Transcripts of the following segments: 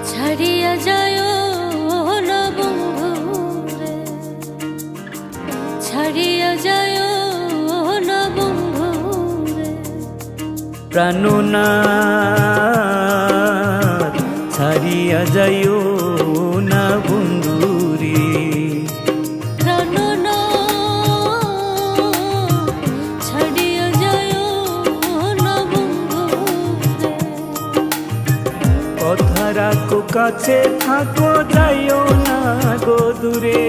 ছাড়িয়া যায় না বন্ধুরে, ছাড়িয়া যায় না বন্ধুরে, প্রাণনাথ ছাড়িয়া যাইও না বন্ধুরে, প্রাণনাথ ছাড়িয়া যায় না বন্ধুরে, কথা রাখো কাছে থাকো যাইও না গো দূরে,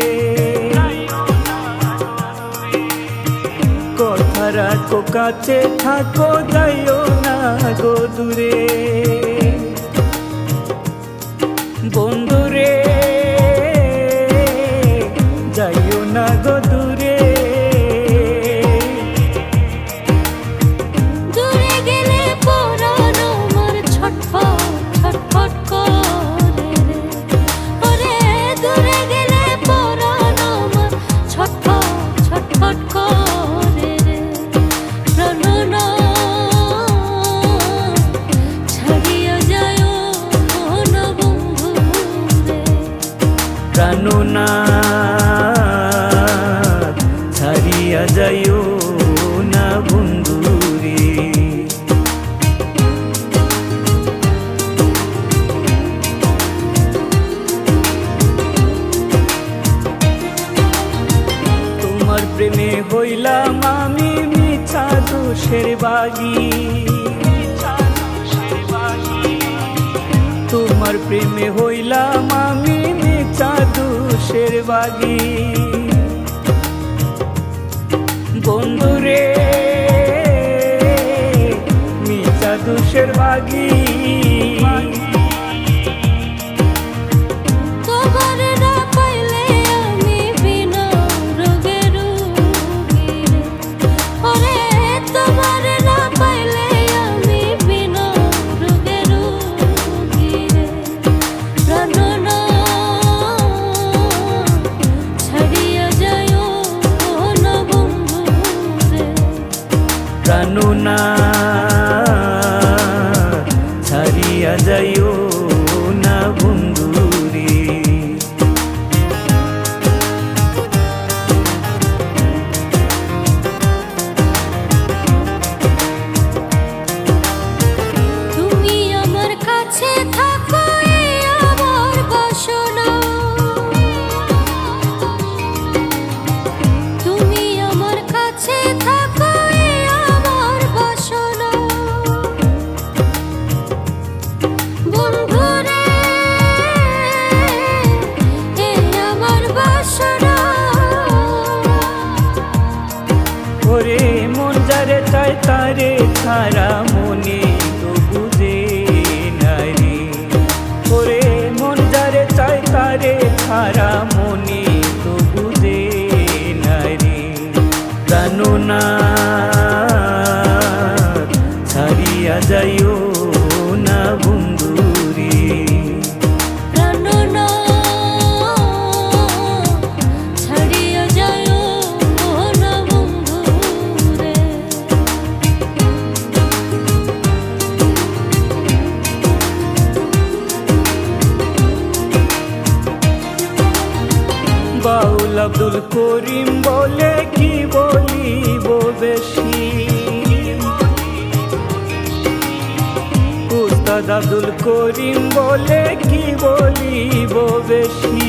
কথা রাখো কাছে থাকো যাইও না গো দূরে, বন্ধুরে যাইও না গো দূরে, দূরে গেলে পরাণ আমার ছটফট ছটফট করে রে, ওরে দূরে গেলে পরাণ আমার ছটফট ছটফট করে রে, প্রাণনাথ ছাড়িয়া যায় না বন্ধুরে, প্রাণনাথ ছাড়িয়া যাইও না বন্ধুরে, তোমার প্রেমে হইলাম আমি মিছা দোষের বাগী, তোমার প্রেমে হইলাম আমি মিছা দোষের বাগী, বন্ধুরে মিছা দোষের বাগী, তোমার না পাইলে আমি বিনা রোগে রোগী রে, ওরে তোমার না পাইলে আমি বিনা রোগে রোগী রে, প্রাণনাথ ছাড়িয়া যায় না বন্ধুরে, প্রাণনাথ ছাড়িয়া যাইও না বন্ধুরে, তুমি আমার কাছে থাকো এই আমার বাসনা, তুমি আমার কাছে থাকো এই আমার বাসনা, বন্ধুরে এই আমার বাসনা, ওরে মন যারে চায় তারে ছাড়া মনে তো বুঝে নাই রে, ওরে মন যারে চায় তারে ছাড়া মনে তো বুঝে নাই রে, প্রাণনাথ ছাড়িয়া যাইও না বন্ধুরে, প্রাণনাথ ছাড়িয়া যায় না বন্ধুরে, বাউল আব্দুল করিম বলে কি বলিব বেশি, উস্তাদ আব্দুল করিম বলে কি বলিব বেশি,